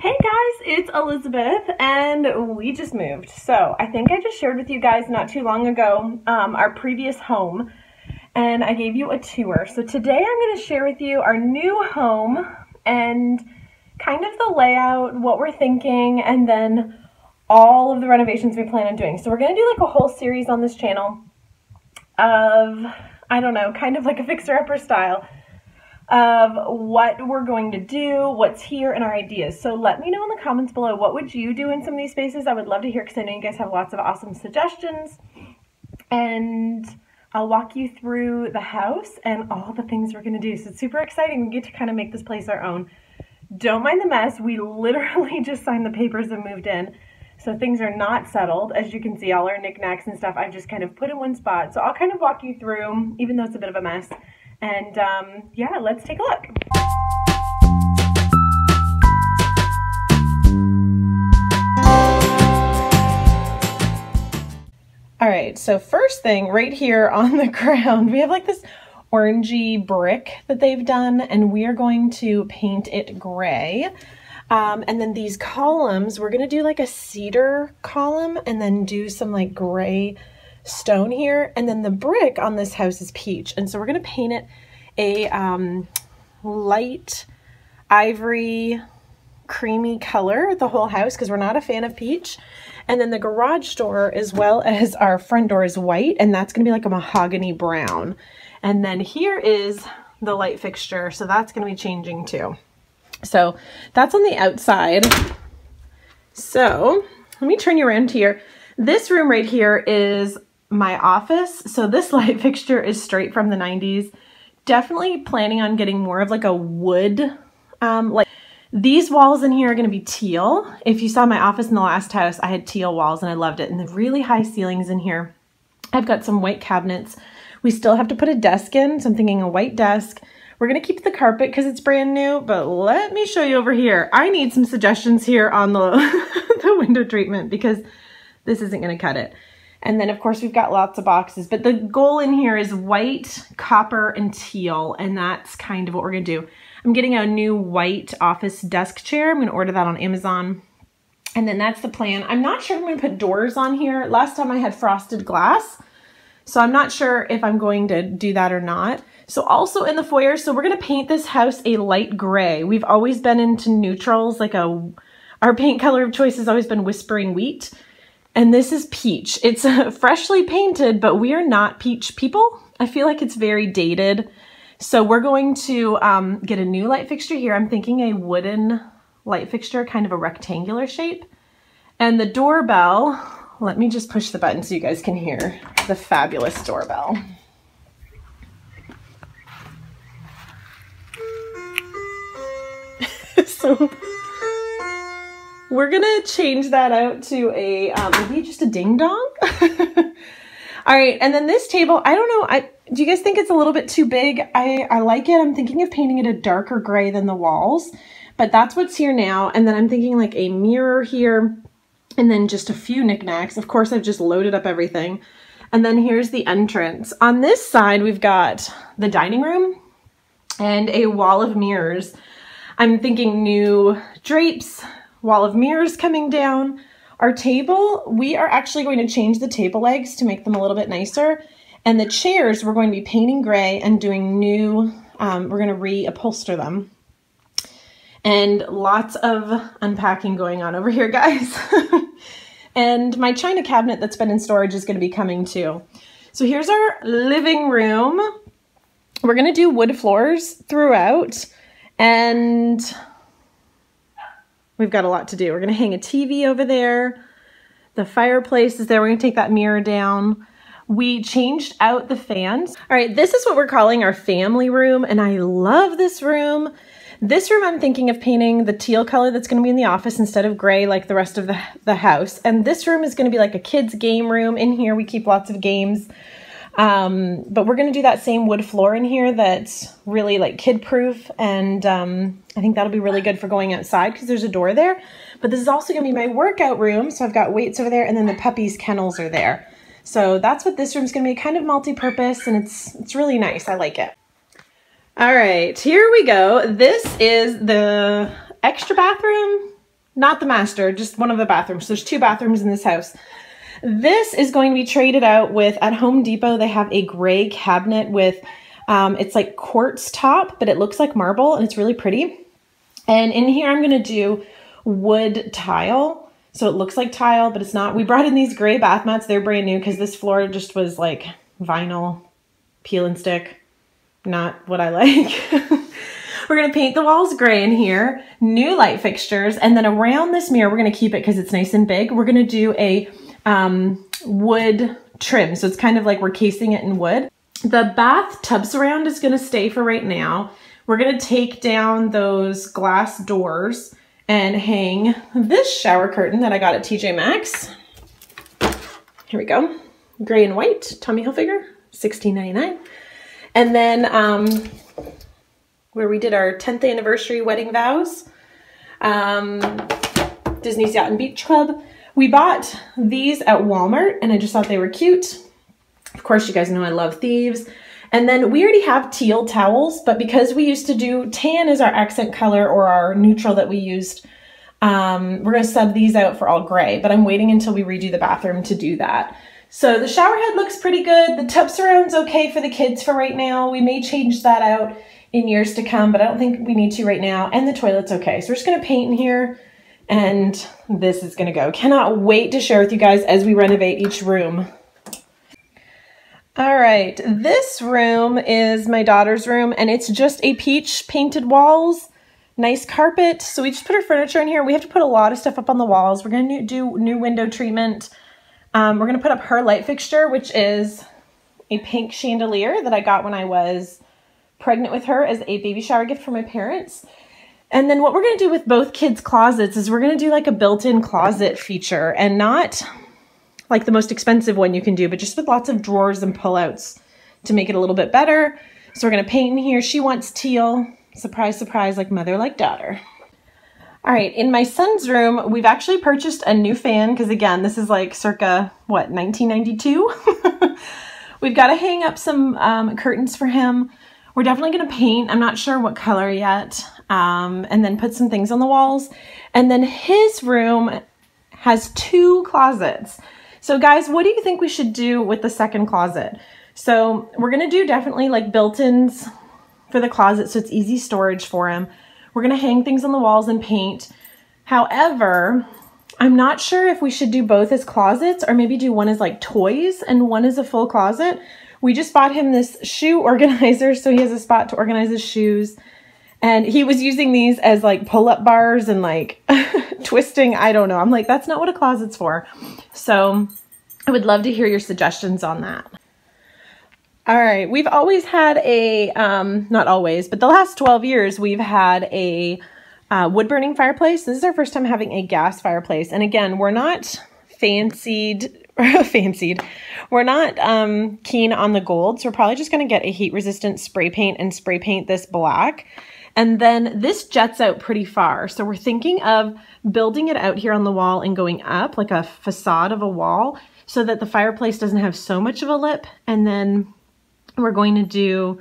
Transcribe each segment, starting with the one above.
Hey guys, it's Elizabeth and we just moved. So I think I just shared with you guys not too long ago our previous home and I gave you a tour. So today I'm going to share with you our new home and kind of the layout, what we're thinking, and then all of the renovations we plan on doing. So we're going to do like a whole series on this channel of, I don't know, kind of like a fixer-upper style of what we're going to do, what's here, and our ideas. So let me know in the comments below, what would you do in some of these spaces? I would love to hear, because I know you guys have lots of awesome suggestions. And I'll walk you through the house and all the things we're going to do. So it's super exciting. We get to kind of make this place our own. Don't mind the mess. We literally just signed the papers and moved in. So things are not settled. As you can see, all our knickknacks and stuff I've just kind of put in one spot. So I'll kind of walk you through, even though it's a bit of a mess. And yeah, let's take a look. All right, so first thing right here on the ground, we have like this orangey brick that they've done, and we are going to paint it gray. And then these columns, we're gonna do like a cedar column and then do some like gray stone here. And then the brick on this house is peach. And so we're gonna paint it a light ivory creamy color, the whole house, because we're not a fan of peach. And then the garage door, as well as our front door, is white, and that's gonna be like a mahogany brown. And then here is the light fixture, so that's gonna be changing too. So that's on the outside. So let me turn you around here. This room right here is my office. So this light fixture is straight from the 90s. Definitely planning on getting more of like a wood, like these walls in here are going to be teal. If you saw my office in the last house, I had teal walls and I loved it. And the really high ceilings in here. I've got some white cabinets. We still have to put a desk in, so I'm thinking a white desk. We're going to keep the carpet because it's brand new, but let me show you over here. I need some suggestions here on the, the window treatment because this isn't going to cut it. And then of course we've got lots of boxes, but the goal in here is white, copper, and teal. And that's kind of what we're gonna do. I'm getting a new white office desk chair. I'm gonna order that on Amazon. And then that's the plan. I'm not sure if I'm gonna put doors on here. Last time I had frosted glass. So I'm not sure if I'm going to do that or not. So also in the foyer, so we're gonna paint this house a light gray. We've always been into neutrals, like our paint color of choice has always been Whispering Wheat. And this is peach. It's freshly painted, but we are not peach people. I feel like it's very dated. So we're going to get a new light fixture here. I'm thinking a wooden light fixture, kind of a rectangular shape. And the doorbell, let me just push the button so you guys can hear the fabulous doorbell. So we're gonna change that out to a, maybe just a ding dong. All right, and then this table, I don't know, do you guys think it's a little bit too big? I like it. I'm thinking of painting it a darker gray than the walls, but that's what's here now. And then I'm thinking like a mirror here, and then just a few knickknacks. Of course, I've just loaded up everything. And then here's the entrance. On this side, we've got the dining room and a wall of mirrors. I'm thinking new drapes, wall of mirrors coming down. Our table, we are actually going to change the table legs to make them a little bit nicer. And the chairs, we're going to be painting gray and doing new, we're going to reupholster them. And lots of unpacking going on over here, guys. And my china cabinet that's been in storage is going to be coming too. So here's our living room. We're going to do wood floors throughout. And we've got a lot to do. We're going to hang a TV over there. The fireplace is there. We're going to take that mirror down. We changed out the fans. All right, this is what we're calling our family room, and I love this room. This room I'm thinking of painting the teal color that's going to be in the office instead of gray like the rest of the house. And this room is going to be like a kid's game room. In here we keep lots of games. But we're going to do that same wood floor in here that's really like kid-proof, and I think that'll be really good for going outside because there's a door there. But this is also going to be my workout room, so I've got weights over there, and then the puppy's kennels are there. So that's what this room's going to be, kind of multi-purpose, and it's really nice. I like it. All right, here we go. This is the extra bathroom. not the master, just one of the bathrooms. So there's 2 bathrooms in this house. This is going to be traded out with, at Home Depot, they have a gray cabinet with, it's like quartz top, but it looks like marble and it's really pretty. And in here, I'm going to do wood tile. So it looks like tile, but it's not. We brought in these gray bath mats. They're brand new because this floor just was like vinyl, peel and stick. Not what I like. We're going to paint the walls gray in here, new light fixtures, and then around this mirror, we're going to keep it because it's nice and big. We're going to do a wood trim. So it's kind of like we're casing it in wood. The bathtub surround is going to stay for right now. We're going to take down those glass doors and hang this shower curtain that I got at TJ Maxx. Here we go. Gray and white, Tommy Hilfiger, $16.99. And then where we did our 10th anniversary wedding vows, Disney's Yacht and Beach Club. We bought these at Walmart and I just thought they were cute. Of course, you guys know I love thieves. And then we already have teal towels, but because we used to do tan as our accent color or our neutral that we used, we're going to sub these out for all gray, but I'm waiting until we redo the bathroom to do that. So the shower head looks pretty good. The tub surround's okay for the kids for right now. We may change that out in years to come, but I don't think we need to right now. And the toilet's okay. So we're just going to paint in here and this is going to go. Cannot wait to share with you guys as we renovate each room. All right, this room is my daughter's room and it's just a peach painted walls, nice carpet. So we just put our furniture in here. We have to put a lot of stuff up on the walls. We're going to do new window treatment. We're going to put up her light fixture, which is a pink chandelier that I got when I was pregnant with her as a baby shower gift for my parents. And then what we're going to do with both kids' closets is we're going to do like a built-in closet feature and not like the most expensive one you can do, but just with lots of drawers and pullouts to make it a little bit better. So we're going to paint in here. She wants teal. Surprise, surprise, like mother, like daughter. All right, in my son's room, we've actually purchased a new fan because again, this is like circa, what, 1992? We've got to hang up some curtains for him. We're definitely going to paint. I'm not sure what color yet. And then put some things on the walls. And then his room has 2 closets. So guys, what do you think we should do with the second closet? So we're going to do definitely like built-ins for the closet so it's easy storage for him. We're going to hang things on the walls and paint. However, I'm not sure if we should do both as closets or maybe do one as like toys and one as a full closet. We just bought him this shoe organizer so he has a spot to organize his shoes. And he was using these as like pull-up bars and like twisting. I don't know. I'm like, that's not what a closet's for. So I would love to hear your suggestions on that. All right. We've always had a, not always, but the last 12 years, we've had a wood burning fireplace. This is our first time having a gas fireplace. And again, we're not fancied. We're not keen on the gold. So we're probably just going to get a heat resistant spray paint and spray paint this black. And then this jets out pretty far. So we're thinking of building it out here on the wall and going up like a facade of a wall so that the fireplace doesn't have so much of a lip. And then we're going to do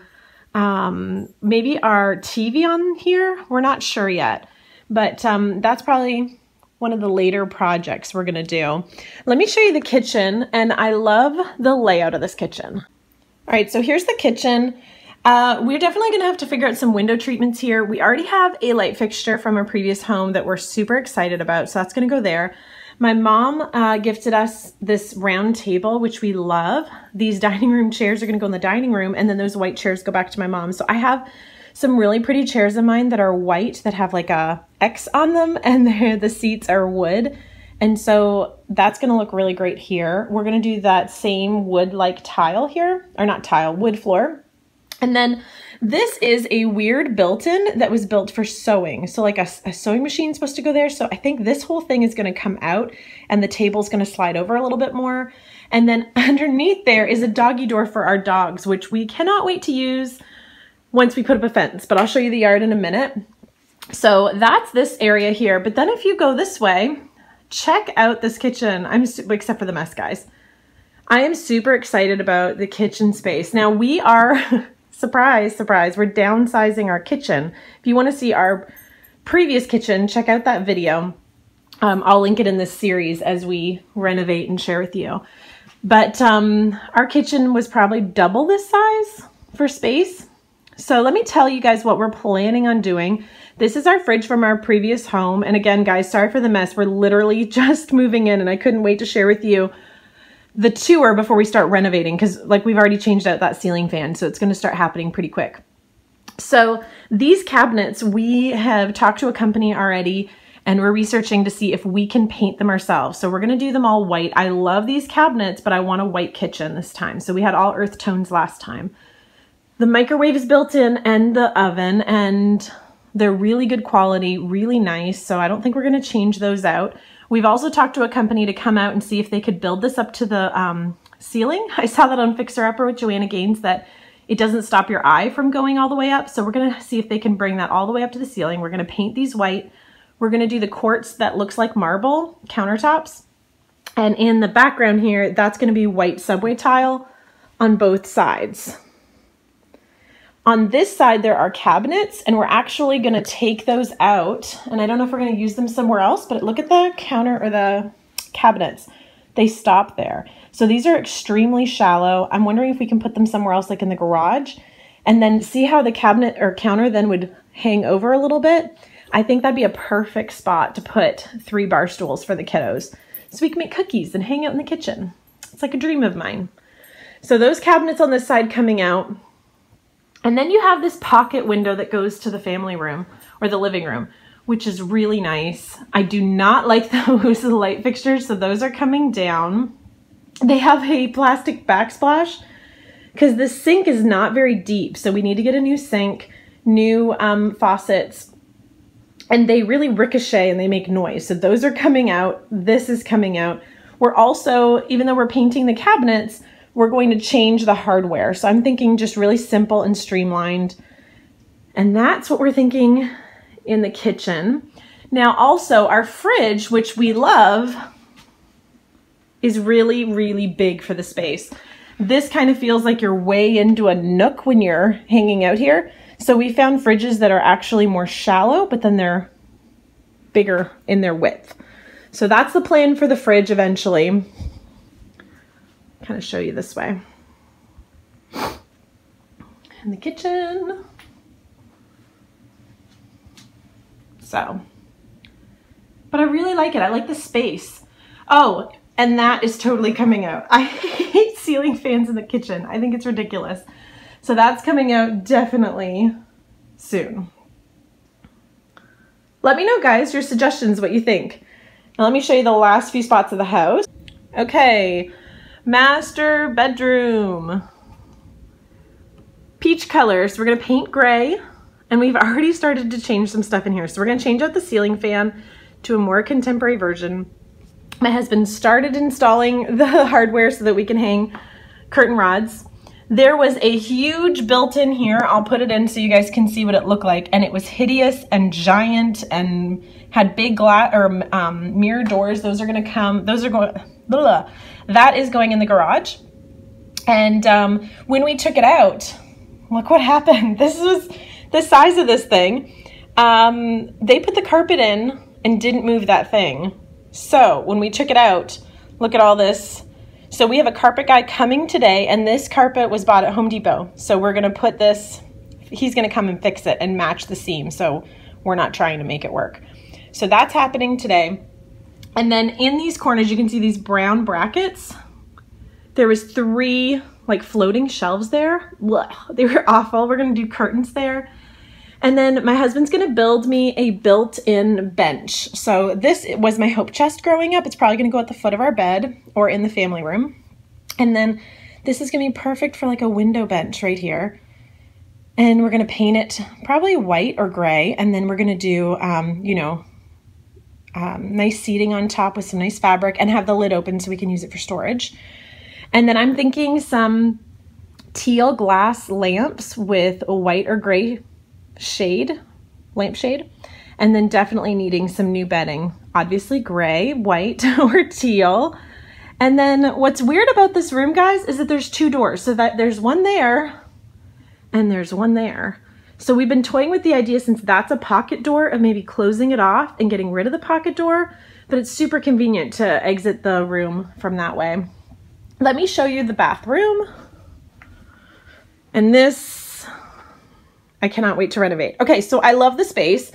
maybe our TV on here. We're not sure yet, but that's probably one of the later projects we're going to do. Let me show you the kitchen, and I love the layout of this kitchen. All right, so here's the kitchen. We're definitely going to have to figure out some window treatments here. We already have a light fixture from a previous home that we're super excited about, so that's going to go there. My mom gifted us this round table, which we love. These dining room chairs are going to go in the dining room, and then those white chairs go back to my mom. So I have some really pretty chairs of mine that are white that have like a X on them, and the seats are wood. And so that's going to look really great here. We're going to do that same wood-like tile here, or not tile, wood floor. And then this is a weird built-in that was built for sewing. So like a sewing machine is supposed to go there. So I think this whole thing is going to come out and the table's going to slide over a little bit more. And then underneath there is a doggy door for our dogs, which we cannot wait to use once we put up a fence, but I'll show you the yard in a minute. So that's this area here. But then if you go this way, check out this kitchen. Except for the mess, guys. I am super excited about the kitchen space. Now we are... Surprise, surprise, we're downsizing our kitchen. If you want to see our previous kitchen, check out that video. I'll link it in this series as we renovate and share with you. But our kitchen was probably double this size for space. So let me tell you guys what we're planning on doing. This is our fridge from our previous home. And again, guys, sorry for the mess. We're literally just moving in and I couldn't wait to share with you the tour before we start renovating, because like we've already changed out that ceiling fan. So it's going to start happening pretty quick. So these cabinets, we have talked to a company already and we're researching to see if we can paint them ourselves. So we're gonna do them all white. I love these cabinets, but I want a white kitchen this time. So we had all earth tones last time. The microwave is built in and the oven, and they're really good quality, really nice. So I don't think we're gonna change those out. We've also talked to a company to come out and see if they could build this up to the ceiling. I saw that on Fixer Upper with Joanna Gaines, that it doesn't stop your eye from going all the way up. So we're gonna see if they can bring that all the way up to the ceiling. We're gonna paint these white. We're gonna do the quartz that looks like marble countertops. And in the background here, that's gonna be white subway tile on both sides. On this side, there are cabinets, and we're actually gonna take those out. And I don't know if we're gonna use them somewhere else, but look at the counter or the cabinets. They stop there. So these are extremely shallow. I'm wondering if we can put them somewhere else, like in the garage, and then see how the cabinet or counter then would hang over a little bit. I think that'd be a perfect spot to put 3 bar stools for the kiddos, so we can make cookies and hang out in the kitchen. It's like a dream of mine. So those cabinets on this side coming out. And then you have this pocket window that goes to the family room or the living room, which is really nice. I do not like those light fixtures, so those are coming down. They have a plastic backsplash because the sink is not very deep, so we need to get a new sink, new faucets, and they really ricochet and they make noise. So those are coming out. This is coming out. We're also, even though we're painting the cabinets, we're going to change the hardware. So I'm thinking just really simple and streamlined. And that's what we're thinking in the kitchen. Now also our fridge, which we love, is really, really big for the space. This kind of feels like you're way into a nook when you're hanging out here. So we found fridges that are actually more shallow, but then they're bigger in their width. So that's the plan for the fridge eventually. Kind of show you this way. In the kitchen. So, but I really like it. I like the space. Oh, and that is totally coming out. I hate ceiling fans in the kitchen. I think it's ridiculous. So that's coming out definitely soon. Let me know, guys, your suggestions, what you think. Now let me show you the last few spots of the house. Okay, master bedroom. Peach color. So we're gonna paint gray, and we've already started to change some stuff in here. So we're gonna change out the ceiling fan to a more contemporary version. My husband started installing the hardware so that we can hang curtain rods. There was a huge built-in here. I'll put it in so you guys can see what it looked like. And it was hideous and giant and had big glass or mirror doors. Those are gonna come, those are going, blah. That is going in the garage. And when we took it out, look what happened. This was the size of this thing. They put the carpet in and didn't move that thing. So when we took it out, look at all this. So we have a carpet guy coming today, and this carpet was bought at Home Depot. So we're gonna put this, he's gonna come and fix it and match the seam. So we're not trying to make it work. So that's happening today. And then in these corners, you can see these brown brackets. There was 3 like floating shelves there. Blah, they were awful. We're gonna do curtains there. And then my husband's gonna build me a built-in bench. So this was my hope chest growing up. It's probably gonna go at the foot of our bed or in the family room. And then this is gonna be perfect for like a window bench right here. And we're gonna paint it probably white or gray. And then we're gonna do, nice seating on top with some nice fabric and have the lid open so we can use it for storage. And then I'm thinking some teal glass lamps with a white or gray shade, lampshade, and then definitely needing some new bedding. Obviously gray, white, or teal. And then what's weird about this room, guys, is that there's 2 doors. So that there's one there and there's one there. So we've been toying with the idea, since that's a pocket door, of maybe closing it off and getting rid of the pocket door, but it's super convenient to exit the room from that way. Let me show you the bathroom. And this, I cannot wait to renovate. Okay, so I love the space.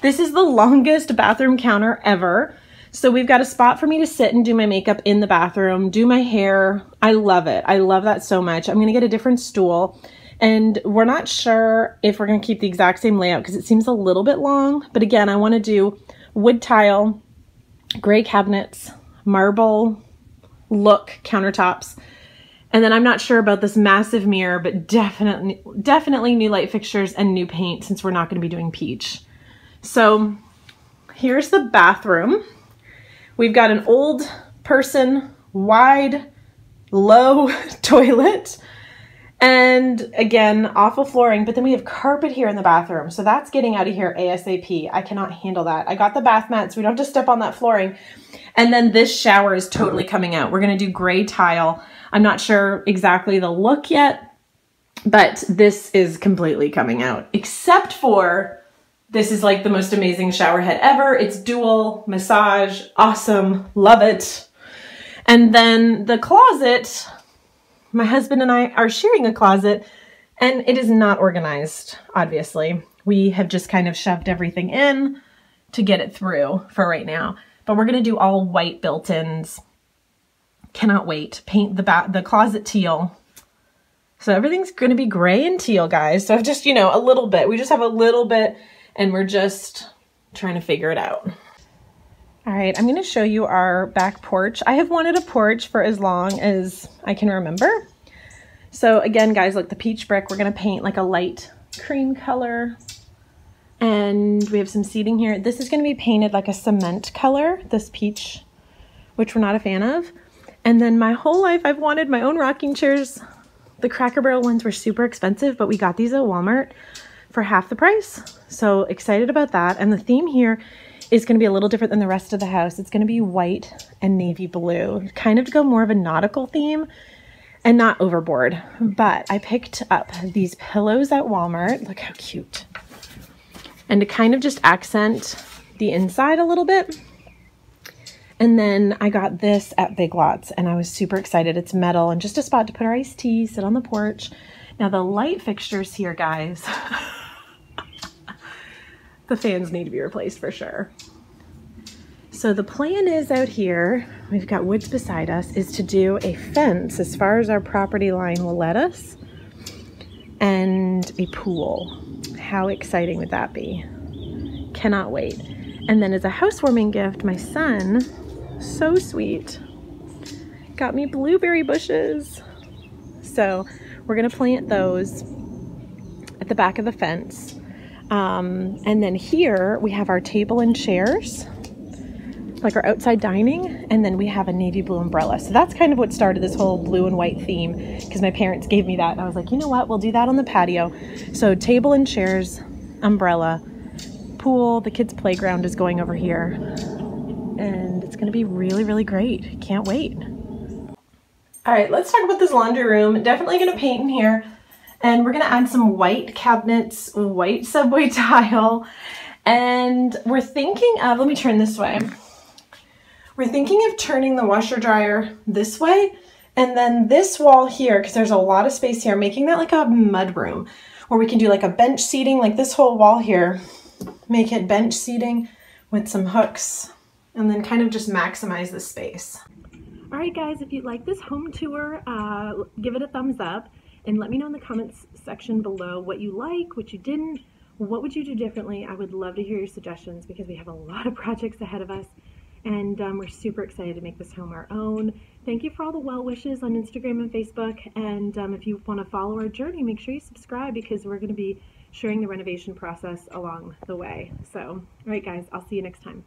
This is the longest bathroom counter ever. So we've got a spot for me to sit and do my makeup in the bathroom, do my hair. I love it. I love that so much. I'm gonna get a different stool, and we're not sure if we're gonna keep the exact same layout because it seems a little bit long. But again, I wanna do wood tile, gray cabinets, marble look countertops. And then I'm not sure about this massive mirror, but definitely new light fixtures and new paint, since we're not gonna be doing peach. So here's the bathroom. We've got an old person, wide, low toilet, and again, awful flooring, but then we have carpet here in the bathroom. So that's getting out of here ASAP. I cannot handle that. I got the bath mat, so we don't have to step on that flooring. And then this shower is totally coming out. We're gonna do gray tile. I'm not sure exactly the look yet, but this is completely coming out, except for this is like the most amazing shower head ever. It's dual massage, awesome, love it. And then the closet, my husband and I are sharing a closet, and it is not organized, obviously. We have just kind of shoved everything in to get it through for right now. But we're gonna do all white built-ins. Cannot wait. Paint the closet teal. So everything's gonna be gray and teal, guys. So just, you know, a little bit. We just have a little bit, and we're just trying to figure it out. All right, I'm gonna show you our back porch. I have wanted a porch for as long as I can remember. So again, guys, look, the peach brick, we're gonna paint like a light cream color. And we have some seating here. This is gonna be painted like a cement color, this peach, which we're not a fan of. And then my whole life, I've wanted my own rocking chairs. The Cracker Barrel ones were super expensive, but we got these at Walmart for half the price. So excited about that. And the theme here is gonna be a little different than the rest of the house. It's gonna be white and navy blue, kind of to go more of a nautical theme and not overboard. But I picked up these pillows at Walmart. Look how cute. And to kind of just accent the inside a little bit. And then I got this at Big Lots, and I was super excited. It's metal and just a spot to put our iced tea, sit on the porch. Now the light fixtures here, guys, the fans need to be replaced for sure. So the plan is out here, we've got woods beside us, is to do a fence as far as our property line will let us, and a pool. How exciting would that be? Cannot wait. And then as a housewarming gift, my son, so sweet, got me blueberry bushes. So we're gonna plant those at the back of the fence. And then here we have our table and chairs, like our outside dining, and then we have a navy blue umbrella. So that's kind of what started this whole blue and white theme, because my parents gave me that, and I was like, you know what, we'll do that on the patio. So table and chairs, umbrella, pool, the kids' playground is going over here, and it's gonna be really, really great. Can't wait. All right, let's talk about this laundry room. Definitely gonna paint in here, and we're gonna add some white cabinets, white subway tile, and we're thinking of, let me turn this way. We're thinking of turning the washer dryer this way, and then this wall here, because there's a lot of space here, making that like a mud room where we can do like a bench seating, like this whole wall here, make it bench seating with some hooks, and then kind of just maximize the space. All right, guys, if you like this home tour, give it a thumbs up and let me know in the comments section below what you like, what you didn't, what would you do differently. I would love to hear your suggestions because we have a lot of projects ahead of us, and we're super excited to make this home our own. Thank you for all the well wishes on Instagram and Facebook, and if you want to follow our journey, make sure you subscribe because we're going to be sharing the renovation process along the way. So, all right, guys, I'll see you next time.